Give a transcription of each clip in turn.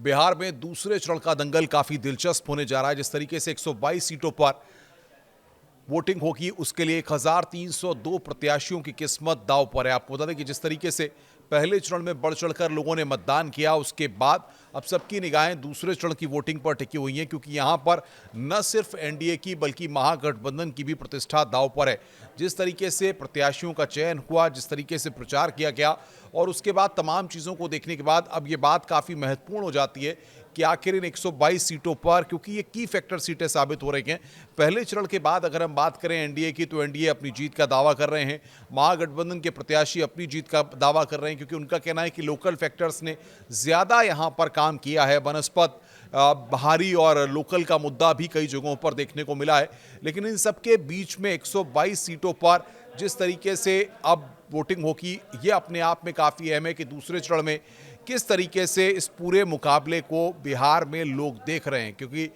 बिहार में दूसरे चरण का दंगल काफी दिलचस्प होने जा रहा है। जिस तरीके से 122 सीटों पर वोटिंग होगी, उसके लिए 1302 प्रत्याशियों की किस्मत दांव पर है। आपको बता दें कि जिस तरीके से पहले चरण में बढ़ चढ़कर लोगों ने मतदान किया, उसके बाद अब सबकी निगाहें दूसरे चरण की वोटिंग पर टिकी हुई हैं, क्योंकि यहां पर न सिर्फ एनडीए की बल्कि महागठबंधन की भी प्रतिष्ठा दांव पर है। जिस तरीके से प्रत्याशियों का चयन हुआ, जिस तरीके से प्रचार किया गया और उसके बाद तमाम चीज़ों को देखने के बाद अब ये बात काफ़ी महत्वपूर्ण हो जाती है कि आखिर इन 122 सीटों पर, क्योंकि ये की फैक्टर सीटें साबित हो रही हैं। पहले चरण के बाद अगर हम बात करें एनडीए की, तो एनडीए अपनी जीत का दावा कर रहे हैं, महागठबंधन के प्रत्याशी अपनी जीत का दावा कर रहे हैं, क्योंकि उनका कहना है कि लोकल फैक्टर्स ने ज़्यादा यहाँ पर काम किया है। बनस्पत बाहरी और लोकल का मुद्दा भी कई जगहों पर देखने को मिला है। लेकिन इन सबके बीच में 122 सीटों पर जिस तरीके से अब वोटिंग होगी, ये अपने आप में काफ़ी अहम है कि दूसरे चरण में किस तरीके से इस पूरे मुकाबले को बिहार में लोग देख रहे हैं। क्योंकि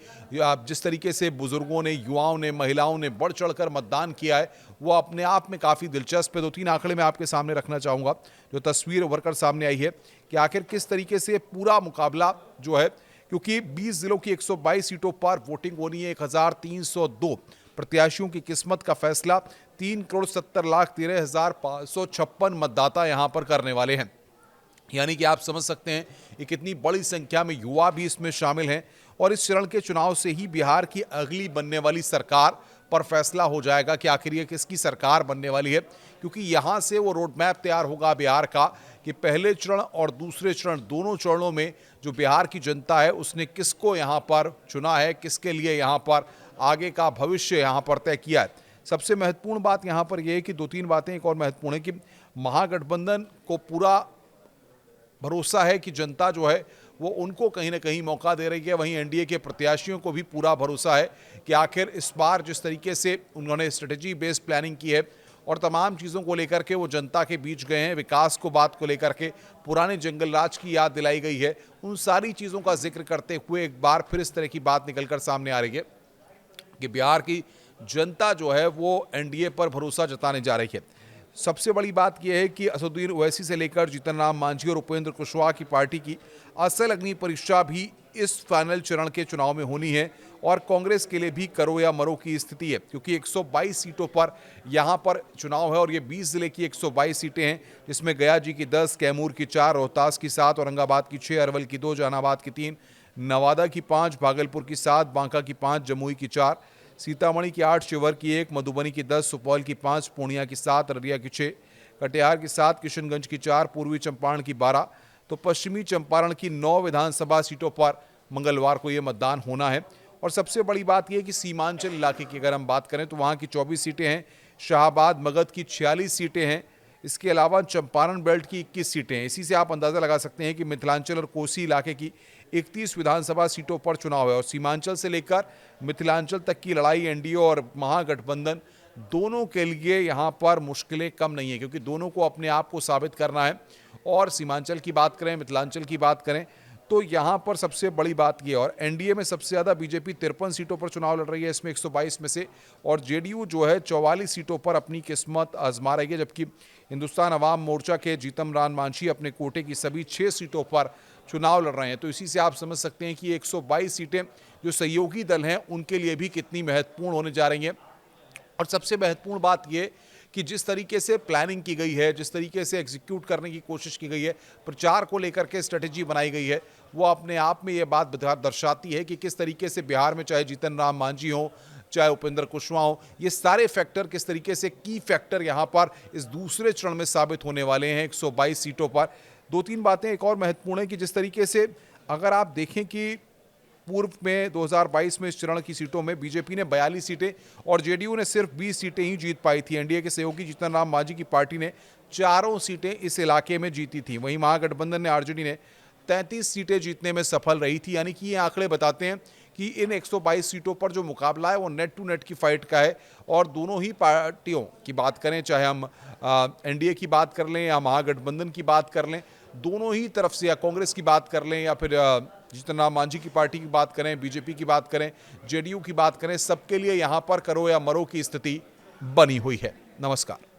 जिस तरीके से बुजुर्गों ने, युवाओं ने, महिलाओं ने बढ़ चढ़कर मतदान किया है, वो अपने आप में काफ़ी दिलचस्प है। 2-3 आंकड़े मैं आपके सामने रखना चाहूँगा, जो तस्वीर उभर कर सामने आई है कि आखिर किस तरीके से पूरा मुकाबला जो है, क्योंकि 20 जिलों की 122 सीटों पर वोटिंग होनी है। 1302 प्रत्याशियों की किस्मत का फैसला 3,70,13,556 मतदाता यहां पर करने वाले हैं। यानी कि आप समझ सकते हैं कि कितनी बड़ी संख्या में युवा भी इसमें शामिल हैं, और इस चरण के चुनाव से ही बिहार की अगली बनने वाली सरकार पर फैसला हो जाएगा कि आखिर ये किसकी सरकार बनने वाली है। क्योंकि यहाँ से वो रोड मैप तैयार होगा बिहार का कि पहले चरण और दूसरे चरण, दोनों चरणों में जो बिहार की जनता है उसने किसको यहाँ पर चुना है, किसके लिए यहाँ पर आगे का भविष्य यहाँ पर तय किया है। सबसे महत्वपूर्ण बात यहाँ पर यह है कि 2-3 बातें एक और महत्वपूर्ण है कि महागठबंधन को पूरा भरोसा है कि जनता जो है वो उनको कहीं ना कहीं मौका दे रही है। वहीं एनडीए के प्रत्याशियों को भी पूरा भरोसा है कि आखिर इस बार जिस तरीके से उन्होंने स्ट्रेटेजी बेस्ड प्लानिंग की है और तमाम चीज़ों को लेकर के वो जनता के बीच गए हैं, विकास को बात को लेकर के पुराने जंगल राज की याद दिलाई गई है, उन सारी चीज़ों का जिक्र करते हुए एक बार फिर इस तरह की बात निकलकर सामने आ रही है कि बिहार की जनता जो है वो एनडीए पर भरोसा जताने जा रही है। सबसे बड़ी बात यह है कि असदुद्दीन ओवैसी से लेकर जीतन राम मांझी और उपेंद्र कुशवाहा की पार्टी की असल अग्नि परीक्षा भी इस फाइनल चरण के चुनाव में होनी है, और कांग्रेस के लिए भी करो या मरो की स्थिति है, क्योंकि 122 सीटों पर यहां पर चुनाव है और ये 20 जिले की 122 सीटें हैं, जिसमें गया जी की 10, कैमूर की 4, रोहतास की 7, औरंगाबाद की 6, अरवल की 2, जहानाबाद की 3, नवादा की 5, भागलपुर की 7, बांका की 5, जमुई की 4, सीतामढ़ी की 8, शिवहर की 1, मधुबनी की 10, सुपौल की 5, पूर्णिया की 7, अररिया की 6, कटिहार की 7, किशनगंज की 4, पूर्वी चंपारण की 12, तो पश्चिमी चंपारण की 9 विधानसभा सीटों पर मंगलवार को ये मतदान होना है। और सबसे बड़ी बात यह है कि सीमांचल इलाके की अगर हम बात करें तो वहाँ की 24 सीटें हैं, शाहाबाद मगध की 46 सीटें हैं, इसके अलावा चंपारण बेल्ट की 21 सीटें हैं। इसी से आप अंदाज़ा लगा सकते हैं कि मिथिलांचल और कोसी इलाके की 31 विधानसभा सीटों पर चुनाव है, और सीमांचल से लेकर मिथिलांचल तक की लड़ाई एनडीए और महागठबंधन दोनों के लिए यहाँ पर मुश्किलें कम नहीं है, क्योंकि दोनों को अपने आप को साबित करना है। और सीमांचल की बात करें, मिथिलांचल की बात करें, तो यहाँ पर सबसे बड़ी बात यह, और एनडीए में सबसे ज़्यादा बीजेपी 53 सीटों पर चुनाव लड़ रही है, इसमें 122 में से, और जेडीयू जो है 44 सीटों पर अपनी किस्मत आजमा रही है, जबकि हिंदुस्तान अवाम मोर्चा के जीतन राम मांझी अपने कोटे की सभी 6 सीटों पर चुनाव लड़ रहे हैं। तो इसी से आप समझ सकते हैं कि 122 सीटें जो सहयोगी दल हैं उनके लिए भी कितनी महत्वपूर्ण होने जा रही हैं। और सबसे महत्वपूर्ण बात यह कि जिस तरीके से प्लानिंग की गई है, जिस तरीके से एग्जीक्यूट करने की कोशिश की गई है, प्रचार को लेकर के स्ट्रेटेजी बनाई गई है, वो अपने आप में ये बात दर्शाती है कि किस तरीके से बिहार में चाहे जीतन राम मांझी हो, चाहे उपेंद्र कुशवाहा हो, ये सारे फैक्टर किस तरीके से की फैक्टर यहाँ पर इस दूसरे चरण में साबित होने वाले हैं 122 सीटों पर। 2-3 बातें एक और महत्वपूर्ण है कि जिस तरीके से अगर आप देखें कि पूर्व में 2022 में इस चरण की सीटों में बीजेपी ने 42 सीटें और जेडीयू ने सिर्फ 20 सीटें ही जीत पाई थी। एनडीए के सहयोगी जीतन राम मांझी की पार्टी ने चारों सीटें इस इलाके में जीती थी। वहीं महागठबंधन ने, आरजेडी ने 33 सीटें जीतने में सफल रही थी। यानी कि ये आंकड़े बताते हैं कि इन 122 सीटों पर जो मुकाबला है वो नेट टू नेट की फाइट का है, और दोनों ही पार्टियों की बात करें, चाहे हम एनडीए की बात कर लें या महागठबंधन की बात कर लें, दोनों ही तरफ से, या कांग्रेस की बात कर लें या फिर जीतन राम मांझी की पार्टी की बात करें, बीजेपी की बात करें, जेडीयू की बात करें, सबके लिए यहाँ पर करो या मरो की स्थिति बनी हुई है। नमस्कार।